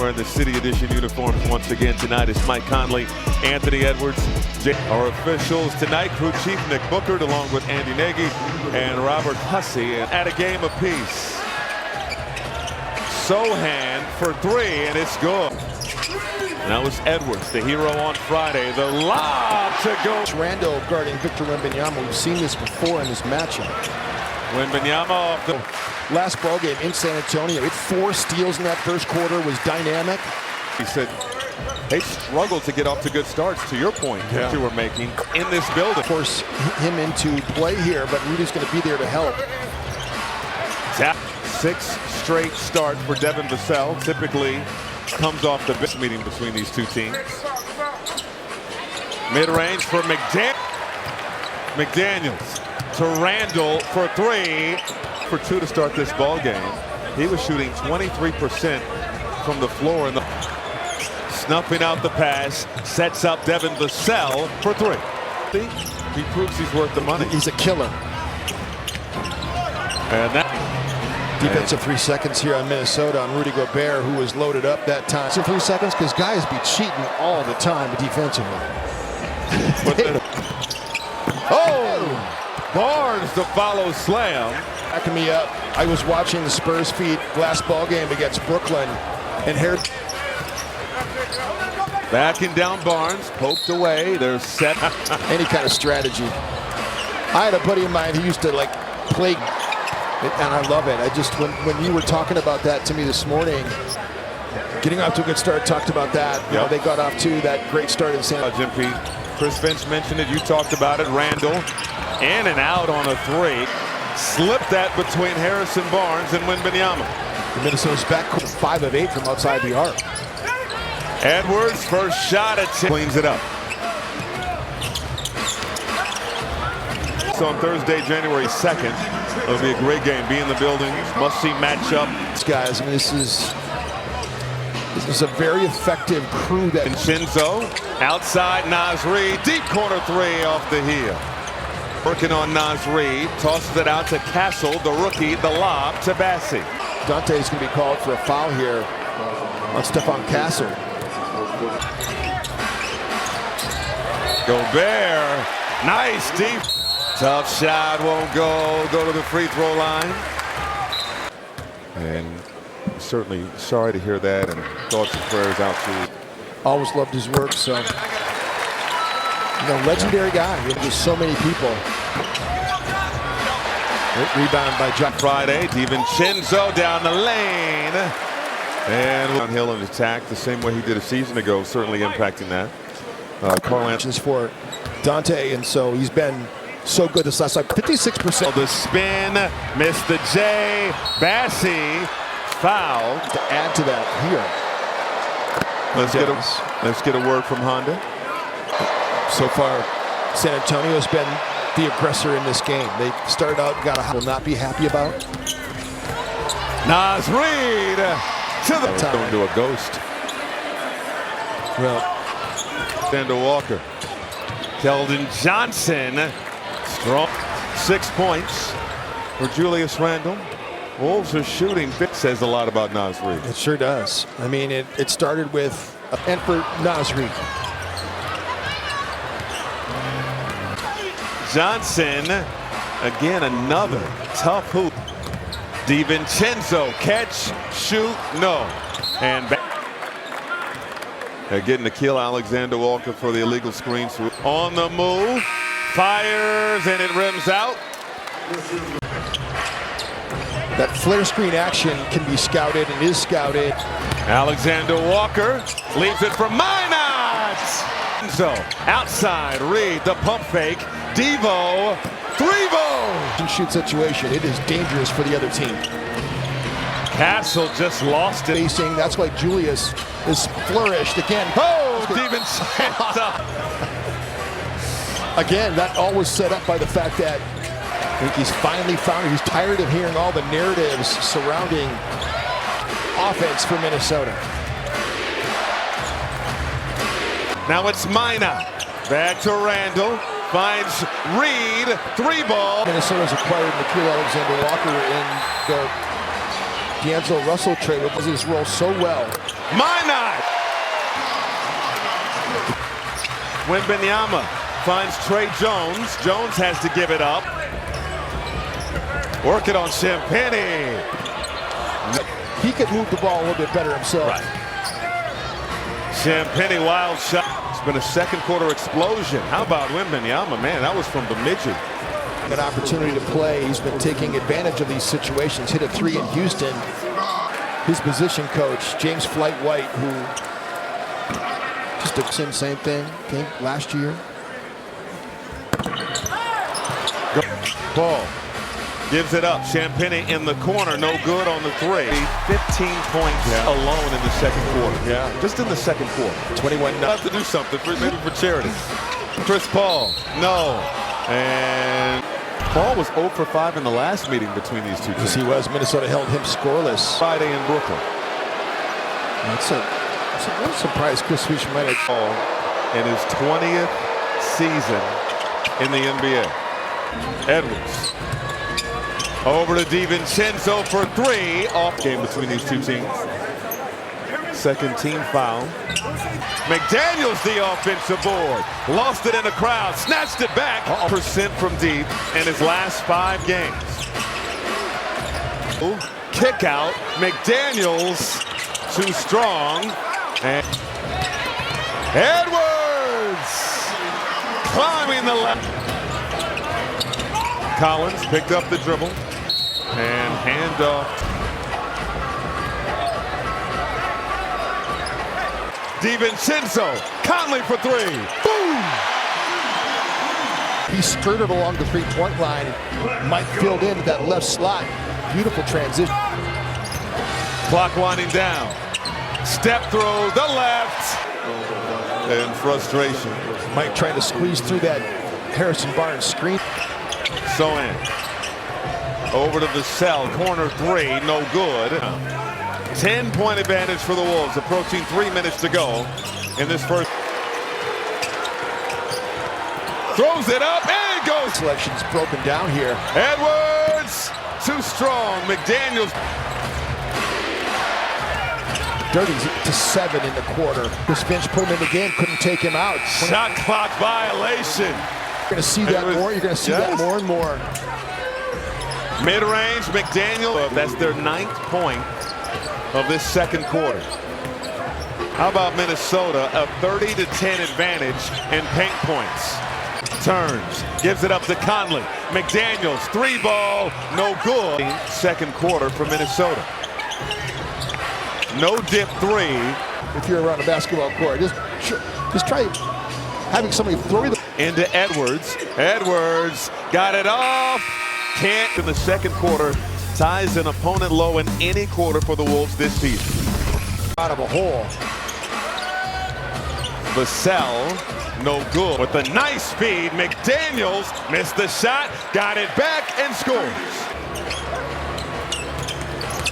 wearing the City Edition uniforms once again tonight. It's Mike Conley, Anthony Edwards, our officials tonight. Crew Chief Nick Bookert, along with Andy Nagy and Robert Hussey, at a game apiece. Sohan for three, and it's good. And that was Edwards, the hero on Friday. The lob to go. Randle guarding Victor Wembanyama. We've seen this before in this matchup. Wembanyama off the last ball game in San Antonio. 4 steals in that first quarter, was dynamic. He said they struggled to get off to good starts, to your point that you were making in this building. Force him into play here, but Rudy's going to be there to help. Tap 6 straight start for Devin Vassell. Typically comes off the best meeting between these two teams. Mid-range for McDaniels to Randle for 3. For 2 to start this ball game. He was shooting 23% from the floor, and snuffing out the pass, sets up Devin Vassell for 3. He proves he's worth the money. He's a killer. And that defensive 3 seconds here on Minnesota on Rudy Gobert, who was loaded up that time. So 3 seconds, because guys be cheating all the time defensively. Oh! Barnes to follow slam. Backing me up. I was watching the Spurs feed last ball game against Brooklyn, and backing down Barnes, poked away. There's set. Any kind of strategy. I had a buddy of mine who used to like play, and I love it. I just when you were talking about that to me this morning, getting off to a good start, talked about that. You know, they got off to that great start in San Jim P. Chris Finch mentioned it. You talked about it. Randle in and out on a 3. Slipped that between Harrison Barnes and Wembanyama. The Minnesota's back 5 of 8 from outside the arc. Edwards first shot at cleans it up. So on Thursday, January 2nd, it'll be a great game. Be in the building, must-see matchup. Guys, I mean, this is a very effective crew. That Vincenzo outside Naz Reid, deep corner 3 off the heel. Working on Naz Reid, tosses it out to Castle, the rookie, the lob to Bassi. Dante's going to be called for a foul here on Stephon Castle. Gobert, nice deep. Tough shot, won't go to the free throw line. And certainly sorry to hear that, and thoughts and prayers out to you. Always loved his work, so. You know, legendary guy. Just so many people. Rebound by John. Friday, DiVincenzo down the lane. And downhill and attack the same way he did a season ago, certainly impacting that. Carl Anthony for Dante, and so he's been so good this last night. 56%. The spin, missed the J. Bassi foul. To add to that here. Let's get a word from Honda. So far, San Antonio's been the aggressor in this game. They started out, will not be happy about. Naz Reid to the time. Going to a ghost. Well, Alexander Walker. Keldon Johnson. Strong. 6 points for Julius Randle. Wolves are shooting. It says a lot about Naz Reid. It sure does. I mean, it started with, and for Naz Reid. Johnson, again, another tough hoop. DiVincenzo, catch, shoot, no. And they're getting to kill Alexander Walker for the illegal screen. On the move, fires, and it rims out. That flare screen action can be scouted and is scouted. Alexander Walker leaves it for Minot. So outside, Reid, the pump fake. Devo, 3-ball. Shoot situation. It is dangerous for the other team. Castle just lost it. Facing, that's why Julius is flourished again. Oh, DiVincenzo. Again, that all was set up by the fact that I think he's finally found it. He's tired of hearing all the narratives surrounding offense for Minnesota. Now it's Minot. Back to Randle. Finds Reid, 3-ball. Minnesota's acquired Nickeil Alexander Walker in the D'Angelo Russell trade, which does his role so well. Minot. Wembanyama finds Trey Jones. Jones has to give it up. Working on Champagnie. He could move the ball a little bit better himself. Right. Champagnie, wild shot. It's been a second quarter explosion. How about Wembanyama? Man, that was from Bemidji. An opportunity to play. He's been taking advantage of these situations. Hit a three in Houston. His position coach, James Flight White, who just did the same thing, came last year. Paul gives it up. Champagnie in the corner, no good on the three. 15 points alone in the second quarter. Yeah, just in the second quarter. 21. Have to do something, maybe for charity. Chris Paul, no. And Paul was 0 for 5 in the last meeting between these two teams. Yes, he was. Minnesota held him scoreless. Friday in Brooklyn. That's a real surprise. Chris Fisher might have Paul in his 20th season in the NBA. Edwards over to DiVincenzo for three. Off game between these two teams. Second team foul. McDaniels the offensive board. Lost it in the crowd. Snatched it back. Percent from deep in his last 5 games. Kick out. McDaniels too strong. And Edwards climbing the left. Collins picked up the dribble and handoff. DiVincenzo, Conley for three. Boom! He skirted along the three-point line. Mike filled into that left slot. Beautiful transition. Clock winding down. Step through the left. And frustration. Mike trying to squeeze through that Harrison Barnes screen. Sohan over to the cell. Corner three, no good. 10-point advantage for the Wolves, approaching 3 minutes to go in this first. Throws it up and it goes. Selection's broken down here. Edwards, too strong. McDaniels. Dirty's to 7 in the quarter. This bench put him in the game, couldn't take him out. Shot clock violation. You're going to see that more. You're going to see that more and more. Mid-range, McDaniel. That's their 9th point of this second quarter. How about Minnesota? A 30-10 advantage in paint points. Turns, gives it up to Conley. McDaniels, 3-ball, no good. Second quarter for Minnesota. No dip three. If you're around a basketball court, just try having somebody throw you into Edwards. Edwards got it off. Can't in the second quarter. Ties an opponent low in any quarter for the Wolves this season. Out of a hole. Vassell, no good. With a nice speed, McDaniels missed the shot, got it back and scores.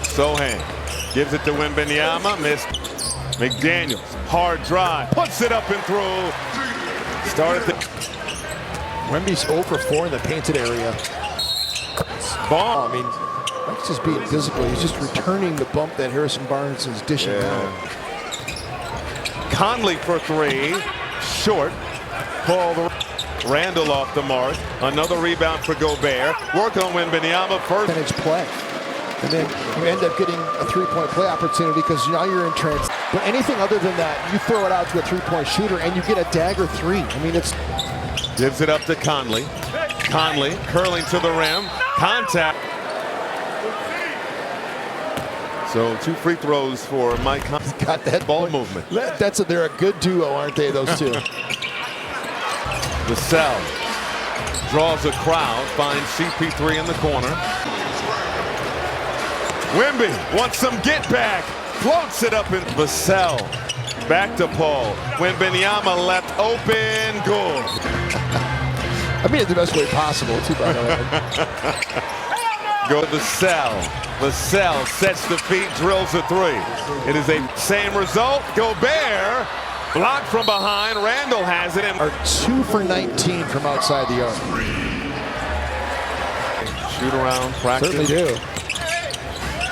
Sohan gives it to Wembanyama, missed. McDaniels, hard drive, puts it up and through. Started the Wemby's 0 for 4 in the painted area. Bomb. I mean, Mike's just being physical. He's just returning the bump that Harrison Barnes is dishing out. Conley for three, short. Paul Randall off the mark. Another rebound for Gobert. Work on Wembanyama first. Percentage play. And then you end up getting a three-point play opportunity because now you're in trans. But anything other than that, you throw it out to a three-point shooter and you get a dagger three. I mean, it's... Gives it up to Conley. Conley curling to the rim. Contact. So 2 free throws for Mike Conley. Got that ball movement. They're a good duo, aren't they, those two? Vassell draws a crowd, finds CP3 in the corner. Wemby wants some get back, floats it up in Vassell. Back to Paul. Wembanyama left open, good. I mean it the best way possible, too, by the way. Go to Vassell. Vassell sets the feet, drills a three. It is a same result. Gobert blocked from behind. Randall has it. Are 2 for 19 from outside the arc. Shoot around, practice. Certainly do.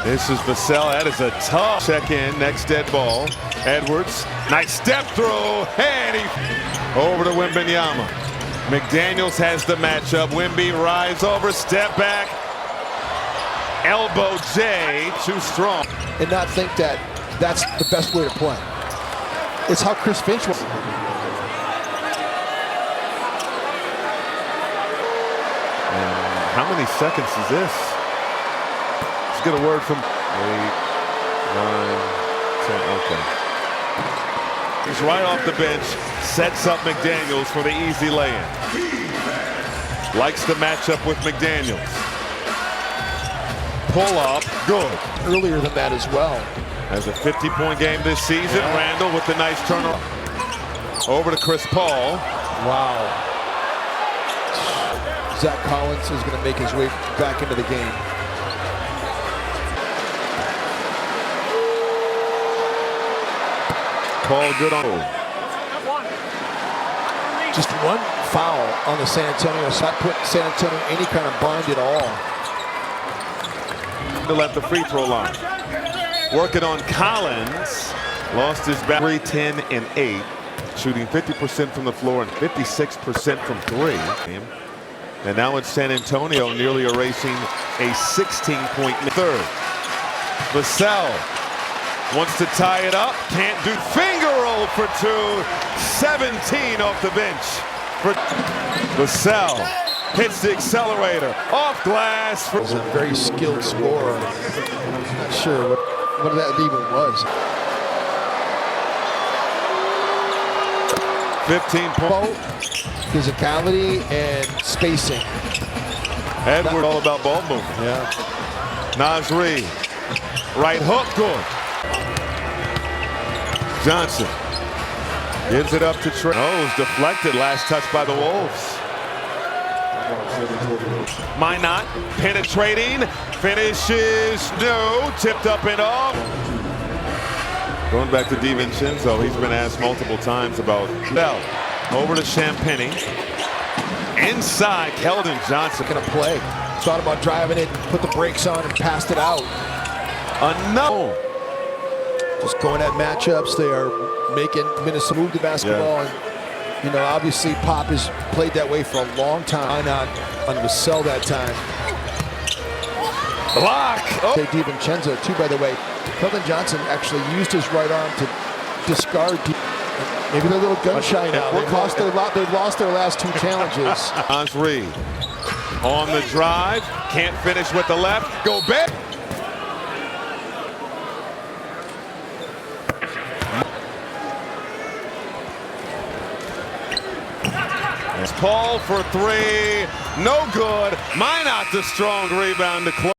This is Vassell. That is a tough check in. Next dead ball. Edwards. Nice step through. And he over to Wembanyama. McDaniels has the matchup. Wemby rise over. Step back. Elbow J. Too strong. And not think that that's the best way to play. It's how Chris Finch was. How many seconds is this? Let's get a word from 8, 9, 10. Okay. He's right off the bench, sets up McDaniels for the easy lay-in. Likes the matchup with McDaniels. Pull up, good. Earlier than that as well. Has a 50-point game this season. Yeah. Randall with the nice turnover. Over to Chris Paul. Wow. Zach Collins is going to make his way back into the game. Paul good on. Just one foul on the San Antonio. It's not putting San Antonio any kind of bind at all. At the free throw line. Working on Collins. Lost his back. 3, 10, and 8. Shooting 50% from the floor and 56% from 3. And now it's San Antonio nearly erasing a 16-point third. Vassell wants to tie it up. Can't do. Finger roll for 2. 17 off the bench. For Vassell hits the accelerator. Off glass. He's a very skilled scorer. I'm not sure what that even was. 15 points. Physicality and spacing. Edwards all about ball movement. Yeah. Nasri. Right hook, good. Johnson gives it up to Trey. Oh, it was deflected. Last touch by the Wolves. Minot penetrating. Finishes. No. Tipped up and off. Going back to DiVincenzo. He's been asked multiple times about Bell. Over to Champagny. Inside, Keldon Johnson. Gonna play. Thought about driving it, put the brakes on, and passed it out. Another. Just going at matchups. They are making Minnesota move the basketball. Yeah. And, you know, obviously Pop has played that way for a long time. Why not on Vassell that time? Block. Oh. DiVincenzo, too, by the way. Keldon Johnson actually used his right arm to discard. Maybe they're a little gun shy now. They've lost their last 2 challenges. Nasri on the drive. Can't finish with the left. Go back. Paul for 3. No good. Minot the strong rebound to close.